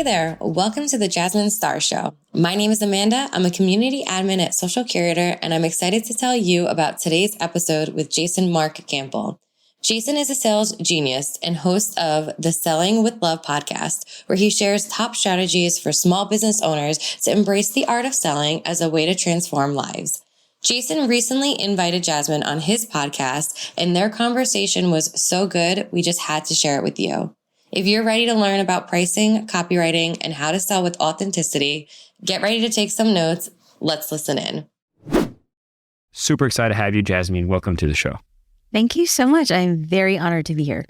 Hey there, welcome to the Jasmine Star Show. My name is Amanda. I'm a community admin at Social Curator, and I'm excited to tell you about today's episode with Jason Mark Campbell. Jason is a sales genius and host of the Selling with Love podcast, where he shares top strategies for small business owners to embrace the art of selling as a way to transform lives. Jason recently invited Jasmine on his podcast, and their conversation was so good, we just had to share it with you. If you're ready to learn about pricing, copywriting, and how to sell with authenticity, get ready to take some notes. Let's listen in. Super excited to have you, Jasmine. Welcome to the show. Thank you so much. I'm very honored to be here.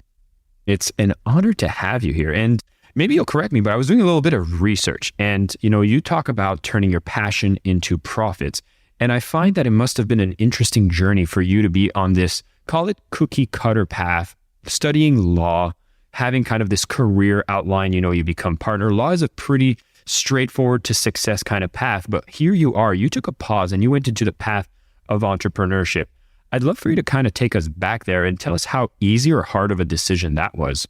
It's an honor to have you here. And maybe you'll correct me, but I was doing a little bit of research. And, you talk about turning your passion into profits. And I find that it must have been an interesting journey for you to be on this, call it cookie cutter path, studying law, having kind of this career outline. You become partner. Law is a pretty straightforward to success kind of path. But here you are, you took a pause and you went into the path of entrepreneurship. I'd love for you to kind of take us back there and tell us how easy or hard of a decision that was.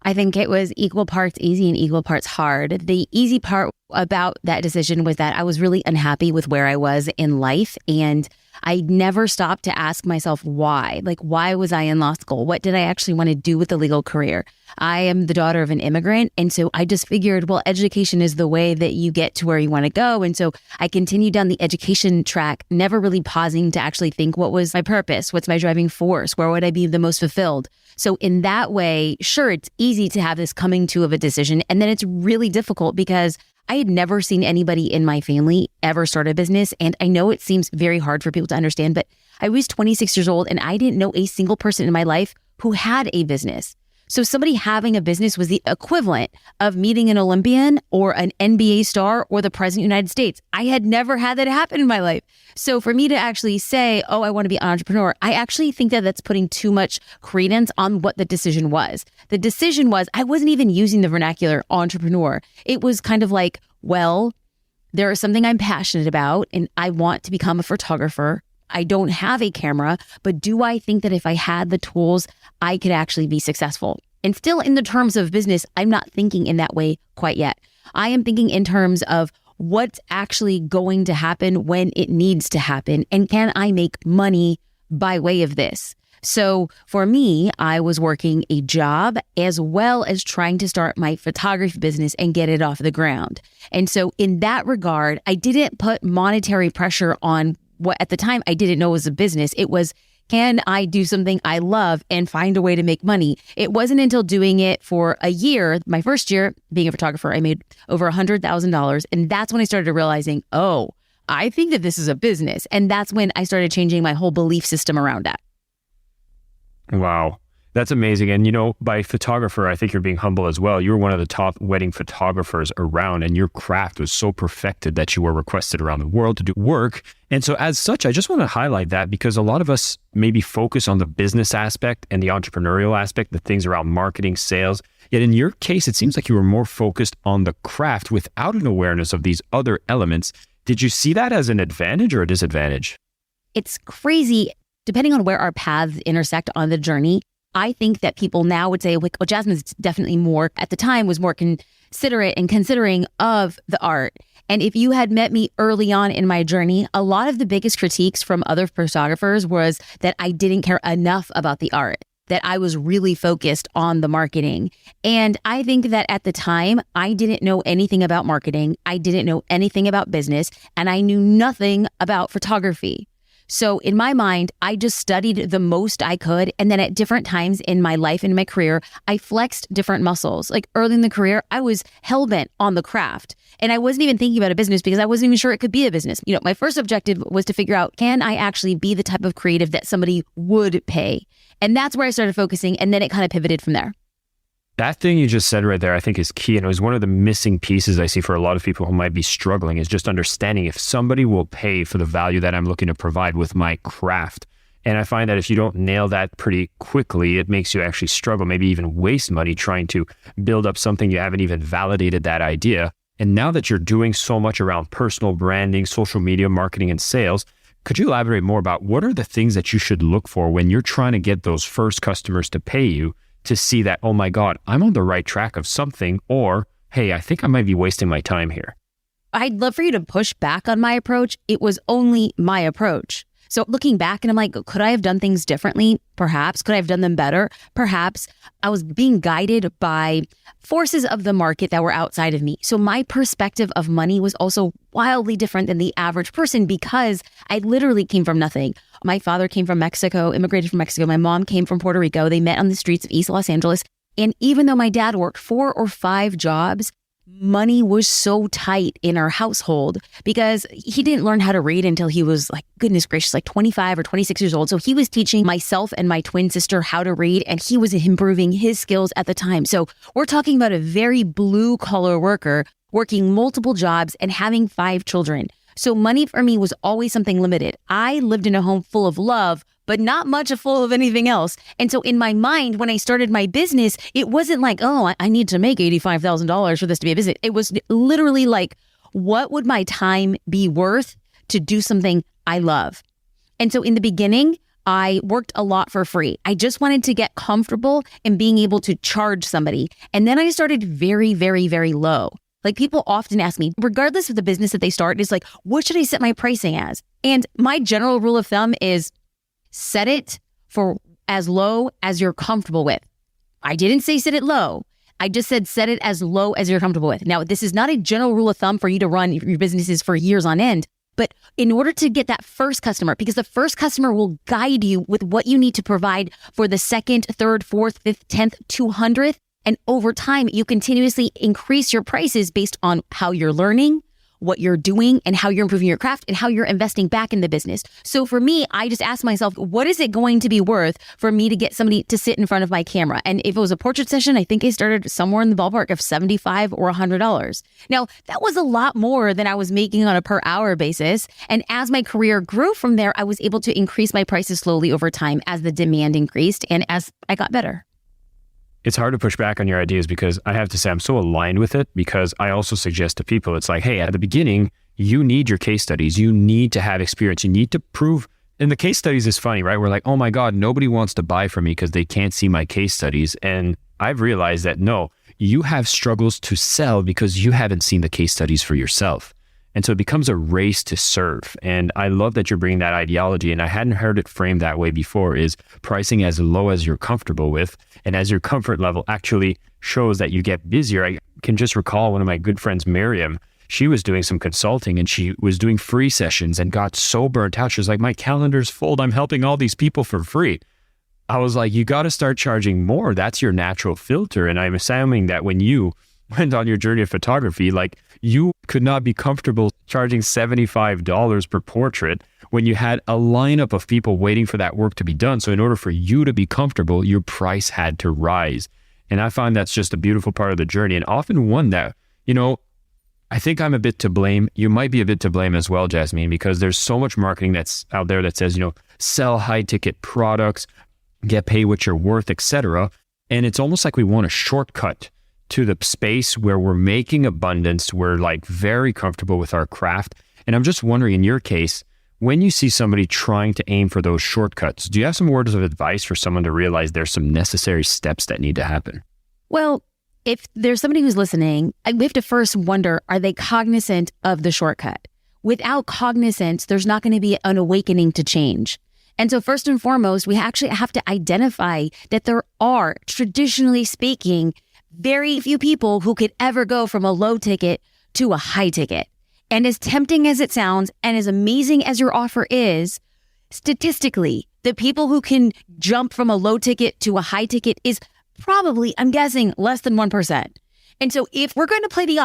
I think it was equal parts easy and equal parts hard. The easy part about that decision was that I was really unhappy with where I was in life, and I never stopped to ask myself why. Like, why was I in law school? What did I actually want to do with a legal career? I am the daughter of an immigrant, and so I just figured, well, education is the way that you get to where you want to go. And so I continued down the education track, never really pausing to actually think, what was my purpose? What's my driving force? Where would I be the most fulfilled? So in that way, sure, it's easy to have this coming to of a decision. And then it's really difficult because I had never seen anybody in my family ever start a business. And I know it seems very hard for people to understand, but I was 26 years old and I didn't know a single person in my life who had a business. So somebody having a business was the equivalent of meeting an Olympian or an NBA star or the president of the United States. I had never had that happen in my life. So for me to actually say, oh, I want to be an entrepreneur, I actually think that that's putting too much credence on what the decision was. The decision was, I wasn't even using the vernacular entrepreneur. It was kind of like, well, there is something I'm passionate about and I want to become a photographer. I don't have a camera, but do I think that if I had the tools, I could actually be successful? And still in the terms of business, I'm not thinking in that way quite yet. I am thinking in terms of what's actually going to happen when it needs to happen. And can I make money by way of this? So for me, I was working a job as well as trying to start my photography business and get it off the ground. And so in that regard, I didn't put monetary pressure on what at the time I didn't know was a business. It was, can I do something I love and find a way to make money? It wasn't until doing it for a year, my first year being a photographer, I made over $100,000. And that's when I started realizing, oh, I think that this is a business. And that's when I started changing my whole belief system around that. Wow. That's amazing. And by photographer, I think you're being humble as well. You were one of the top wedding photographers around, and your craft was so perfected that you were requested around the world to do work. And so as such, I just want to highlight that because a lot of us maybe focus on the business aspect and the entrepreneurial aspect, the things around marketing, sales. Yet in your case, it seems like you were more focused on the craft without an awareness of these other elements. Did you see that as an advantage or a disadvantage? It's crazy. Depending on where our paths intersect on the journey, I think that people now would say, well, Jasmine's definitely more, at the time, was more considerate and considering of the art. And if you had met me early on in my journey, a lot of the biggest critiques from other photographers was that I didn't care enough about the art, that I was really focused on the marketing. And I think that at the time, I didn't know anything about marketing. I didn't know anything about business, and I knew nothing about photography. So in my mind, I just studied the most I could. And then at different times in my life and my career, I flexed different muscles. Like early in the career, I was hellbent on the craft. And I wasn't even thinking about a business because I wasn't even sure it could be a business. My first objective was to figure out, can I actually be the type of creative that somebody would pay? And that's where I started focusing. And then it kind of pivoted from there. That thing you just said right there, I think is key. And it was one of the missing pieces I see for a lot of people who might be struggling is just understanding if somebody will pay for the value that I'm looking to provide with my craft. And I find that if you don't nail that pretty quickly, it makes you actually struggle, maybe even waste money trying to build up something you haven't even validated that idea. And now that you're doing so much around personal branding, social media, marketing, and sales, could you elaborate more about what are the things that you should look for when you're trying to get those first customers to pay you to see that, oh my God, I'm on the right track of something, or hey, I think I might be wasting my time here? I'd love for you to push back on my approach. It was only my approach. So looking back and I'm like, could I have done things differently? Perhaps. Could I have done them better? Perhaps. I was being guided by forces of the market that were outside of me. So my perspective of money was also wildly different than the average person because I literally came from nothing. My father came from Mexico, immigrated from Mexico. My mom came from Puerto Rico. They met on the streets of East Los Angeles. And even though my dad worked 4 or 5 jobs, money was so tight in our household because he didn't learn how to read until he was like, goodness gracious, like 25 or 26 years old. So he was teaching myself and my twin sister how to read, and he was improving his skills at the time. So we're talking about a very blue collar worker working multiple jobs and having 5 children. So money for me was always something limited. I lived in a home full of love, but not much full of anything else. And so in my mind, when I started my business, it wasn't like, oh, I need to make $85,000 for this to be a business. It was literally like, what would my time be worth to do something I love? And so in the beginning, I worked a lot for free. I just wanted to get comfortable in being able to charge somebody. And then I started very, very, very low. Like people often ask me, regardless of the business that they start, is like, what should I set my pricing as? And my general rule of thumb is set it for as low as you're comfortable with. I didn't say set it low. I just said set it as low as you're comfortable with. Now, this is not a general rule of thumb for you to run your businesses for years on end. But in order to get that first customer, because the first customer will guide you with what you need to provide for the second, third, fourth, fifth, 10th, 200th. And over time, you continuously increase your prices based on how you're learning, what you're doing, and how you're improving your craft and how you're investing back in the business. So for me, I just asked myself, what is it going to be worth for me to get somebody to sit in front of my camera? And if it was a portrait session, I think I started somewhere in the ballpark of $75 or $100. Now, that was a lot more than I was making on a per hour basis. And as my career grew from there, I was able to increase my prices slowly over time as the demand increased and as I got better. It's hard to push back on your ideas because I have to say I'm so aligned with it, because I also suggest to people, it's like, hey, at the beginning, you need your case studies. You need to have experience. You need to prove. And the case studies is funny, right? We're like, oh my God, nobody wants to buy from me because they can't see my case studies. And I've realized that no, you have struggles to sell because you haven't seen the case studies for yourself. And so it becomes a race to serve. And I love that you're bringing that ideology. And I hadn't heard it framed that way before, is pricing as low as you're comfortable with. And as your comfort level actually shows that you get busier. I can just recall one of my good friends, Miriam, she was doing some consulting and she was doing free sessions and got so burnt out. She was like, my calendar's full. I'm helping all these people for free. I was like, you got to start charging more. That's your natural filter. And I'm assuming that when you went on your journey of photography, like you could not be comfortable charging $75 per portrait when you had a lineup of people waiting for that work to be done. So in order for you to be comfortable, your price had to rise. And I find that's just a beautiful part of the journey, and often one that, I think I'm a bit to blame. You might be a bit to blame as well, Jasmine, because there's so much marketing that's out there that says, sell high ticket products, get paid what you're worth, etc. And it's almost like we want a shortcut to the space where we're making abundance. We're like very comfortable with our craft. And I'm just wondering, in your case, when you see somebody trying to aim for those shortcuts, do you have some words of advice for someone to realize there's some necessary steps that need to happen? Well, if there's somebody who's listening, we have to first wonder, are they cognizant of the shortcut? Without cognizance, there's not going to be an awakening to change. And so first and foremost, we actually have to identify that there are, traditionally speaking, very few people who could ever go from a low ticket to a high ticket. And as tempting as it sounds, and as amazing as your offer is, statistically, the people who can jump from a low ticket to a high ticket is probably, I'm guessing, less than 1%. And so if we're going to play the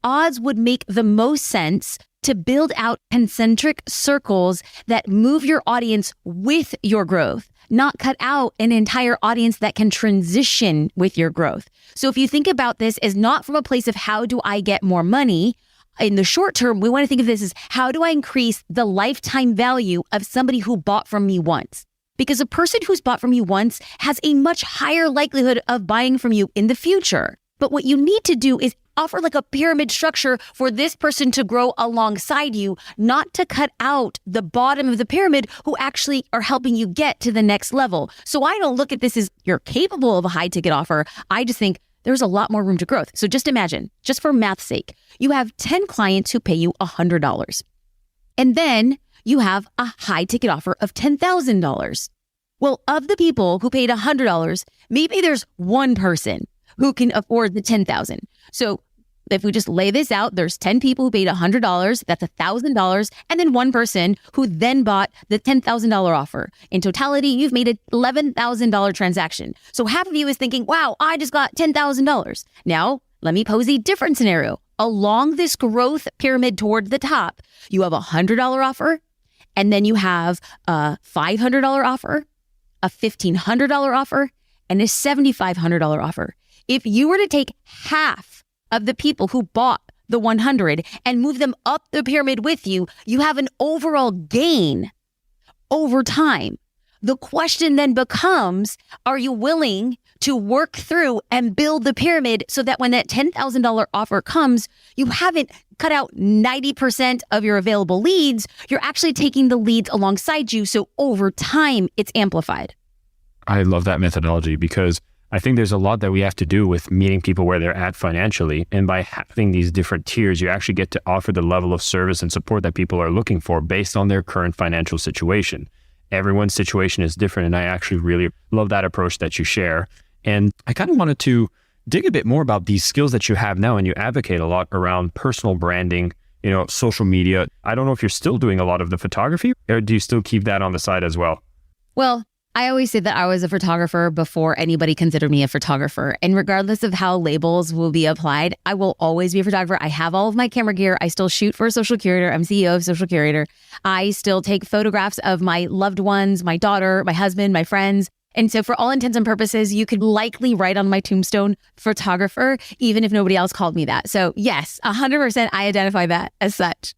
odds would make the most sense to build out concentric circles that move your audience with your growth, not cut out an entire audience that can transition with your growth. So if you think about this as not from a place of how do I get more money, in the short term, we want to think of this as how do I increase the lifetime value of somebody who bought from me once? Because a person who's bought from you once has a much higher likelihood of buying from you in the future. But what you need to do is offer like a pyramid structure for this person to grow alongside you, not to cut out the bottom of the pyramid who actually are helping you get to the next level. So I don't look at this as you're capable of a high ticket offer. I just think there's a lot more room to growth. So just imagine, just for math's sake, you have 10 clients who pay you $100. And then you have a high ticket offer of $10,000. Well, of the people who paid $100, maybe there's one person who can afford the $10,000. So if we just lay this out, there's 10 people who paid $100, that's $1,000, and then one person who then bought the $10,000 offer. In totality, you've made an $11,000 transaction. So half of you is thinking, wow, I just got $10,000. Now, let me pose a different scenario. Along this growth pyramid toward the top, you have a $100 offer, and then you have a $500 offer, a $1,500 offer, and a $7,500 offer. If you were to take half of the people who bought the 100 and move them up the pyramid with you, you have an overall gain over time. The question then becomes, are you willing to work through and build the pyramid so that when that $10,000 offer comes, you haven't cut out 90% of your available leads, you're actually taking the leads alongside you. So over time, it's amplified. I love that methodology because I think there's a lot that we have to do with meeting people where they're at financially. And by having these different tiers, you actually get to offer the level of service and support that people are looking for based on their current financial situation. Everyone's situation is different. And I actually really love that approach that you share. And I kind of wanted to dig a bit more about these skills that you have now. And you advocate a lot around personal branding, social media. I don't know if you're still doing a lot of the photography, or do you still keep that on the side as well? Well, I always say that I was a photographer before anybody considered me a photographer. And regardless of how labels will be applied, I will always be a photographer. I have all of my camera gear. I still shoot for a social curator. I'm CEO of Social Curator. I still take photographs of my loved ones, my daughter, my husband, my friends. And so for all intents and purposes, you could likely write on my tombstone, photographer, even if nobody else called me that. So yes, 100% I identify that as such.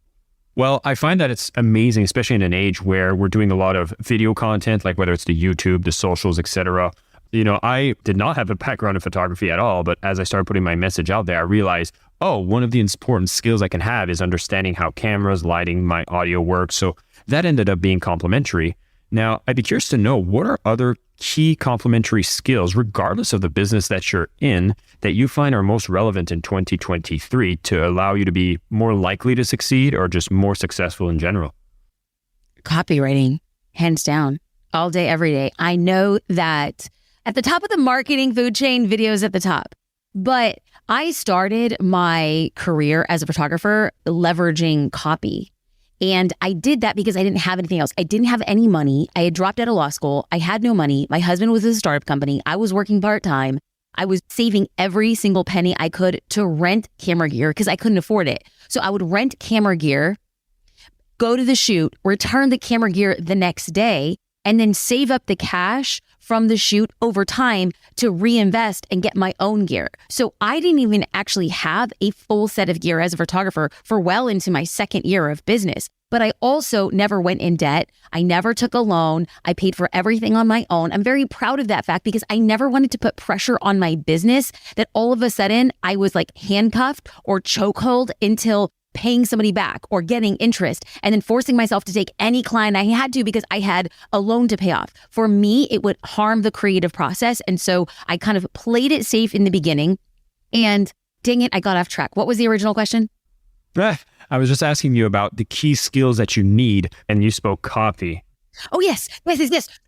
Well, I find that it's amazing, especially in an age where we're doing a lot of video content, like whether it's the YouTube, the socials, etc. I did not have a background in photography at all, but as I started putting my message out there, I realized, one of the important skills I can have is understanding how cameras, lighting, my audio works. So that ended up being complementary. Now, I'd be curious to know, what are other key complementary skills, regardless of the business that you're in, that you find are most relevant in 2023 to allow you to be more likely to succeed or just more successful in general? Copywriting, hands down, all day, every day. I know that at the top of the marketing food chain, video is at the top. But I started my career as a photographer leveraging copy. And I did that because I didn't have anything else. I didn't have any money. I had dropped out of law school. I had no money. My husband was at a startup company. I was working part-time. I was saving every single penny I could to rent camera gear because I couldn't afford it. So I would rent camera gear, go to the shoot, return the camera gear the next day, and then save up the cash from the shoot over time to reinvest and get my own gear. So I didn't even actually have a full set of gear as a photographer for well into my second year of business. But I also never went in debt. I never took a loan. I paid for everything on my own. I'm very proud of that fact because I never wanted to put pressure on my business that all of a sudden I was like handcuffed or chokehold until paying somebody back or getting interest and then forcing myself to take any client I had to because I had a loan to pay off. For me, it would harm the creative process. And so I kind of played it safe in the beginning. And dang it, I got off track. What was the original question? I was just asking you about the key skills that you need, and you spoke copy. Oh, yes.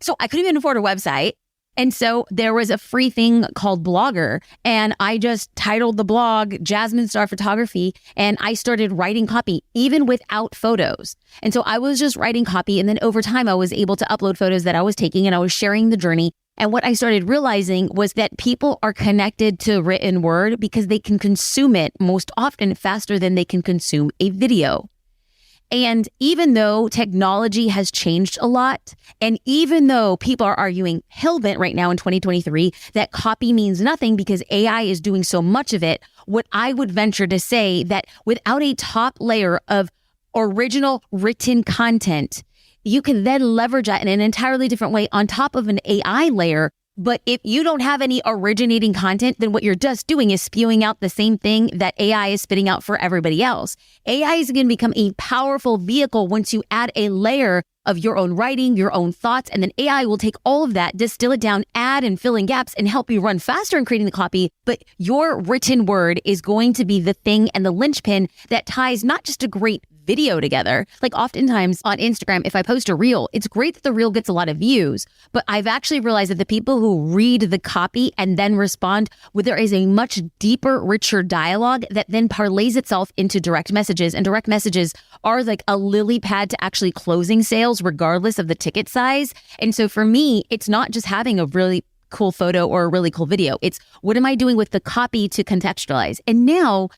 So I couldn't even afford a website. And so there was a free thing called Blogger, and I just titled the blog Jasmine Star Photography, and I started writing copy even without photos. And so I was just writing copy, and then over time I was able to upload photos that I was taking, and I was sharing the journey. And what I started realizing was that people are connected to written word because they can consume it most often faster than they can consume a video. And even though technology has changed a lot, and even though people are arguing hellbent right now in 2023 that copy means nothing because AI is doing so much of it, what I would venture to say that without a top layer of original written content, you can then leverage that in an entirely different way on top of an AI layer. But if you don't have any originating content, then what you're just doing is spewing out the same thing that AI is spitting out for everybody else. AI is going to become a powerful vehicle once you add a layer of your own writing, your own thoughts, and then AI will take all of that, distill it down, add and fill in gaps, and help you run faster in creating the copy. But your written word is going to be the thing and the linchpin that ties not just a great video together. Like oftentimes on Instagram, if I post a reel, it's great that the reel gets a lot of views, but I've actually realized that the people who read the copy and then respond, there is a much deeper, richer dialogue that then parlays itself into direct messages. And direct messages are like a lily pad to actually closing sales, regardless of the ticket size. And so for me, it's not just having a really cool photo or a really cool video. It's what am I doing with the copy to contextualize? And now,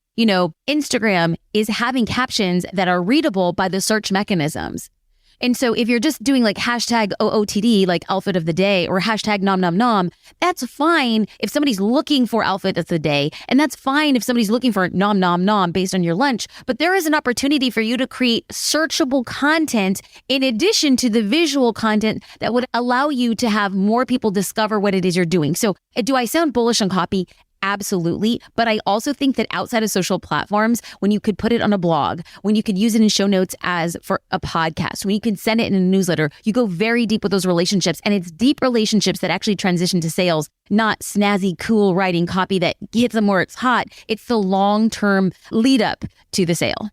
Instagram is having captions that are readable by the search mechanisms. And so if you're just doing like hashtag OOTD, like outfit of the day, or hashtag nom nom nom, that's fine if somebody's looking for outfit of the day. And that's fine if somebody's looking for nom nom nom based on your lunch. But there is an opportunity for you to create searchable content in addition to the visual content that would allow you to have more people discover what it is you're doing. So do I sound bullish on copy? Absolutely. But I also think that outside of social platforms, when you could put it on a blog, when you could use it in show notes as for a podcast, when you can send it in a newsletter, you go very deep with those relationships. And it's deep relationships that actually transition to sales, not snazzy, cool writing copy that hits them where it's hot. It's the long-term lead up to the sale.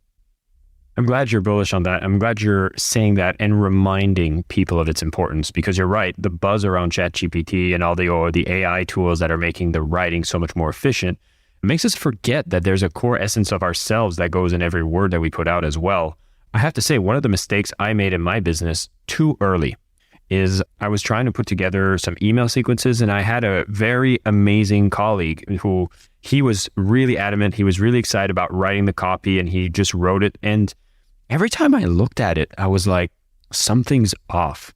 I'm glad you're bullish on that. I'm glad you're saying that and reminding people of its importance, because you're right. The buzz around ChatGPT and all the AI tools that are making the writing so much more efficient, it makes us forget that there's a core essence of ourselves that goes in every word that we put out as well. I have to say, one of the mistakes I made in my business too early is I was trying to put together some email sequences, and I had a very amazing colleague who he was really adamant. He was really excited about writing the copy, and he just wrote it. And every time I looked at it, I was like, something's off.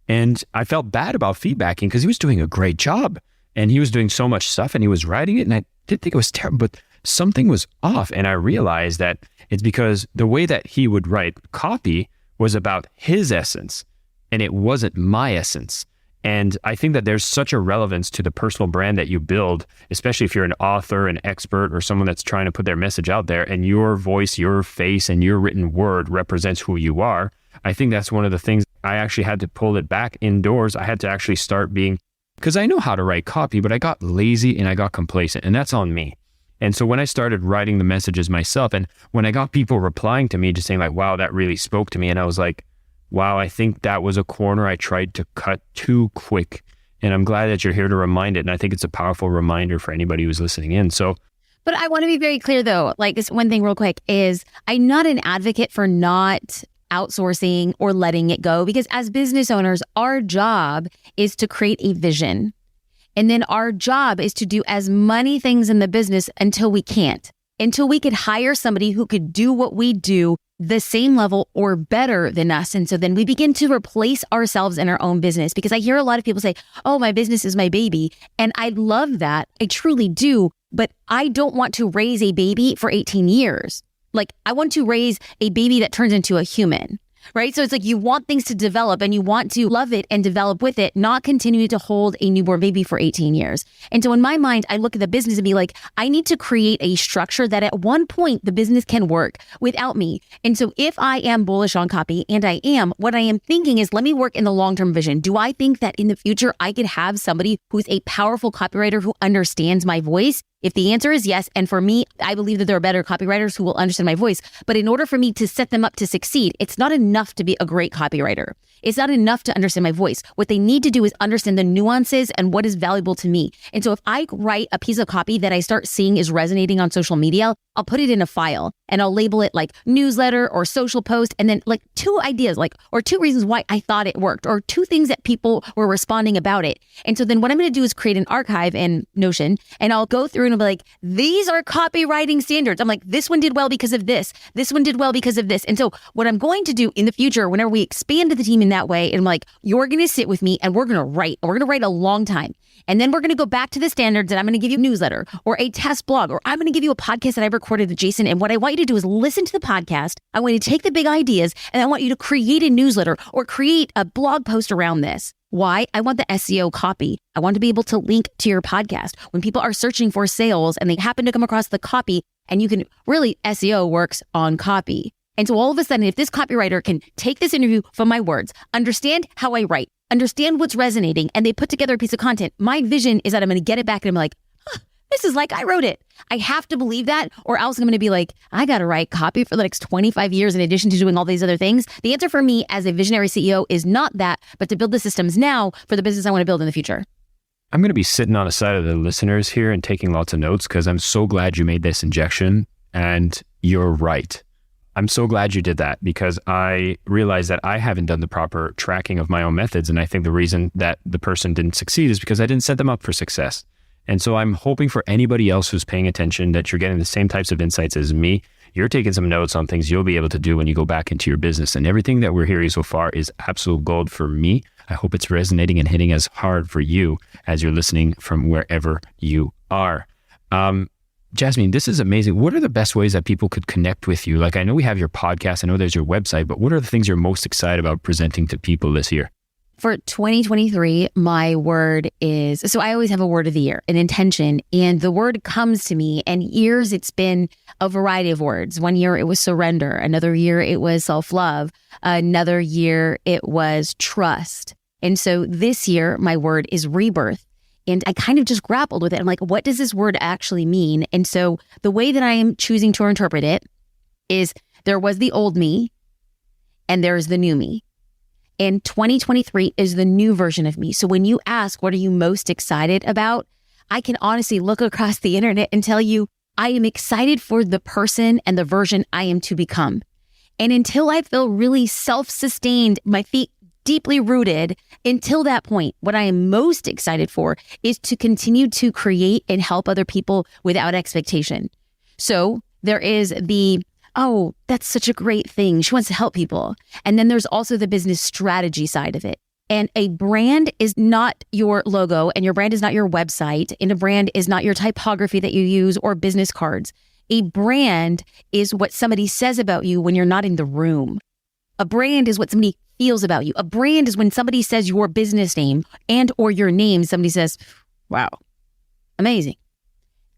And I felt bad about feedbacking because he was doing a great job and he was doing so much stuff and he was writing it. And I didn't think it was terrible, but something was off. And I realized that it's because the way that he would write copy was about his essence and it wasn't my essence. And I think that there's such a relevance to the personal brand that you build, especially if you're an author, an expert, or someone that's trying to put their message out there, and your voice, your face, and your written word represents who you are. I think that's one of the things I actually had to pull it back indoors. I had to actually start being, because I know how to write copy, but I got lazy and I got complacent, and that's on me. And so when I started writing the messages myself, and when I got people replying to me just saying like, wow, that really spoke to me. And I was like, wow, I think that was a corner I tried to cut too quick. And I'm glad that you're here to remind it. And I think it's a powerful reminder for anybody who's listening in. So, but I want to be very clear though, like this one thing real quick is I'm not an advocate for not outsourcing or letting it go, because as business owners, our job is to create a vision. And then our job is to do as many things in the business until we can't, until we could hire somebody who could do what we do the same level or better than us. And so then we begin to replace ourselves in our own business, because I hear a lot of people say, oh, my business is my baby. And I love that. I truly do. But I don't want to raise a baby for 18 years. Like I want to raise a baby that turns into a human. Right? So it's like you want things to develop and you want to love it and develop with it, not continue to hold a newborn baby for 18 years. And so in my mind, I look at the business and be like, I need to create a structure that at one point the business can work without me. And so if I am bullish on copy, and I am, what I am thinking is, let me work in the long-term vision. Do I think that in the future I could have somebody who's a powerful copywriter who understands my voice? If the answer is yes, and for me, I believe that there are better copywriters who will understand my voice. But in order for me to set them up to succeed, it's not enough to be a great copywriter. It's not enough to understand my voice. What they need to do is understand the nuances and what is valuable to me. And so if I write a piece of copy that I start seeing is resonating on social media, I'll put it in a file and I'll label it like newsletter or social post. And then like 2 ideas, or 2 reasons why I thought it worked, or 2 things that people were responding about it. And so then what I'm going to do is create an archive in Notion, and I'll go through and I'll be like, these are copywriting standards. I'm like, this one did well because of this. This one did well because of this. And so what I'm going to do in the future, whenever we expand the team in that way, and I'm like, you're going to sit with me and we're going to write. We're going to write a long time. And then we're going to go back to the standards, and I'm going to give you a newsletter or a test blog, or I'm going to give you a podcast that I recorded with Jason. And what I want you to do is listen to the podcast. I want you to take the big ideas and I want you to create a newsletter or create a blog post around this. Why? I want the SEO copy. I want to be able to link to your podcast when people are searching for sales and they happen to come across the copy, and you can really, SEO works on copy. And so all of a sudden, if this copywriter can take this interview from my words, understand how I write, understand what's resonating, and they put together a piece of content, my vision is that I'm going to get it back and I'm like, this is like I wrote it. I have to believe that, or else I'm going to be like, I got to write copy for the next 25 years in addition to doing all these other things. The answer for me as a visionary CEO is not that, but to build the systems now for the business I want to build in the future. I'm going to be sitting on the side of the listeners here and taking lots of notes because I'm so glad you made this injection, and you're right. I'm so glad you did that because I realized that I haven't done the proper tracking of my own methods. And I think the reason that the person didn't succeed is because I didn't set them up for success. And so I'm hoping for anybody else who's paying attention that you're getting the same types of insights as me. You're taking some notes on things you'll be able to do when you go back into your business. And everything that we're hearing so far is absolute gold for me. I hope it's resonating and hitting as hard for you as you're listening from wherever you are. Jasmine, this is amazing. What are the best ways that people could connect with you? Like, I know we have your podcast, I know there's your website, but what are the things you're most excited about presenting to people this year? For 2023, my word is, so I always have a word of the year, an intention, and the word comes to me, and years it's been a variety of words. One year it was surrender. Another year it was self-love. Another year it was trust. And so this year, my word is rebirth. And I kind of just grappled with it. I'm like, what does this word actually mean? And so the way that I am choosing to interpret it is there was the old me and there's the new me. And 2023 is the new version of me. So when you ask, what are you most excited about? I can honestly look across the internet and tell you, I am excited for the person and the version I am to become. And until I feel really self-sustained, my feet deeply rooted, until that point, what I am most excited for is to continue to create and help other people without expectation. So there is the, oh, that's such a great thing. She wants to help people. And then there's also the business strategy side of it. And a brand is not your logo, and your brand is not your website, and a brand is not your typography that you use or business cards. A brand is what somebody says about you when you're not in the room. A brand is what somebody feels about you. A brand is when somebody says your business name and or your name, somebody says, wow, amazing.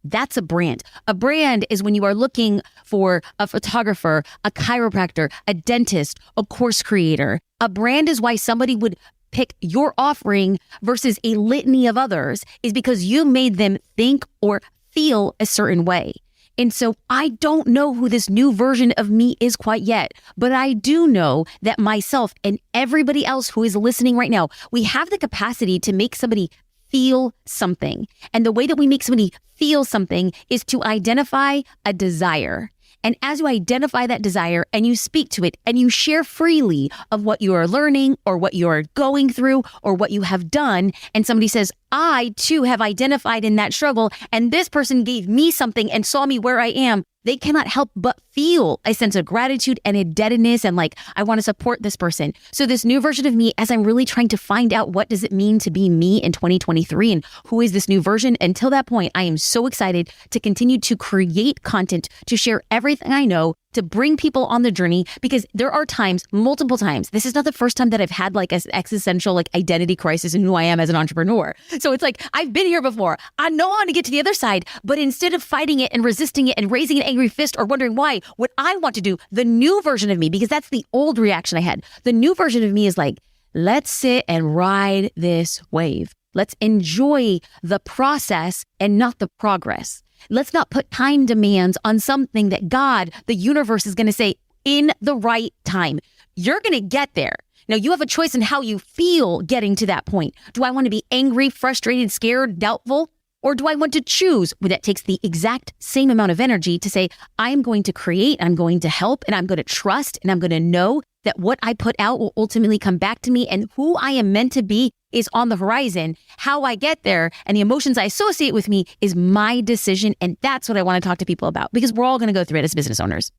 That's a brand. A brand is when you are looking for a photographer, a chiropractor, a dentist, a course creator. A brand is why somebody would pick your offering versus a litany of others, is because you made them think or feel a certain way. And so I don't know who this new version of me is quite yet, but I do know that myself and everybody else who is listening right now, we have the capacity to make somebody feel something. And the way that we make somebody feel something is to identify a desire. And as you identify that desire and you speak to it and you share freely of what you are learning or what you are going through or what you have done, and somebody says, I too have identified in that struggle, and this person gave me something and saw me where I am, they cannot help but feel a sense of gratitude and indebtedness and like, I want to support this person. So this new version of me, as I'm really trying to find out what does it mean to be me in 2023 and who is this new version, until that point, I am so excited to continue to create content, to share everything I know, to bring people on the journey, because there are times, multiple times, this is not the first time that I've had like an existential like identity crisis in who I am as an entrepreneur. So it's like, I've been here before. I know how to get to the other side, but instead of fighting it and resisting it and raising an angry fist or wondering why, what I want to do, the new version of me, because that's the old reaction I had. The new version of me is like, let's sit and ride this wave. Let's enjoy the process and not the progress. Let's not put time demands on something that God, the universe, is going to say in the right time. You're going to get there. Now, you have a choice in how you feel getting to that point. Do I want to be angry, frustrated, scared, doubtful? Or do I want to choose? Well, that takes the exact same amount of energy to say, I'm going to create, I'm going to help, and I'm going to trust, and I'm going to know that what I put out will ultimately come back to me, and who I am meant to be is on the horizon. How I get there and the emotions I associate with me is my decision. And that's what I want to talk to people about, because we're all going to go through it as business owners.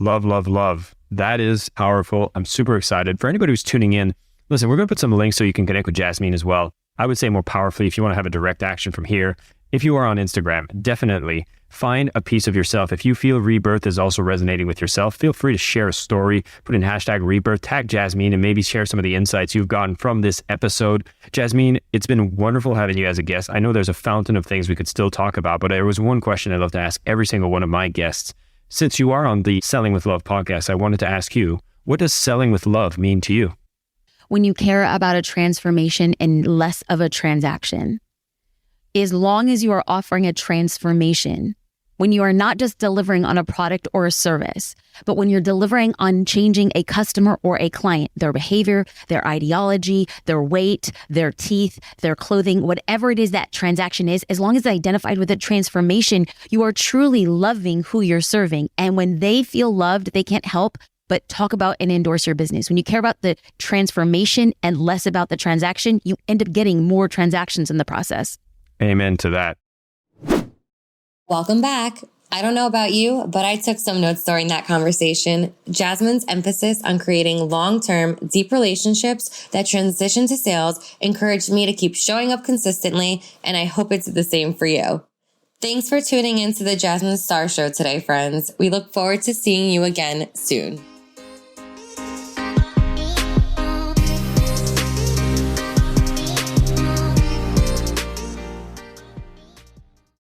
Love, love, love. That is powerful. I'm super excited. For anybody who's tuning in, listen, we're going to put some links so you can connect with Jasmine as well. I would say more powerfully, if you want to have a direct action from here, if you are on Instagram, definitely find a piece of yourself. If you feel rebirth is also resonating with yourself, feel free to share a story, put in hashtag rebirth, tag Jasmine, and maybe share some of the insights you've gotten from this episode. Jasmine, it's been wonderful having you as a guest. I know there's a fountain of things we could still talk about, but there was one question I'd love to ask every single one of my guests. Since you are on the Selling with Love podcast, I wanted to ask you, what does selling with love mean to you? When you care about a transformation and less of a transaction, as long as you are offering a transformation, when you are not just delivering on a product or a service, but when you're delivering on changing a customer or a client, their behavior, their ideology, their weight, their teeth, their clothing, whatever it is that transaction is, as long as it's identified with a transformation, you are truly loving who you're serving. And when they feel loved, they can't help but talk about and endorse your business. When you care about the transformation and less about the transaction, you end up getting more transactions in the process. Amen to that. Welcome back. I don't know about you, but I took some notes during that conversation. Jasmine's emphasis on creating long-term, deep relationships that transition to sales encouraged me to keep showing up consistently, and I hope it's the same for you. Thanks for tuning in to the Jasmine Star Show today, friends. We look forward to seeing you again soon.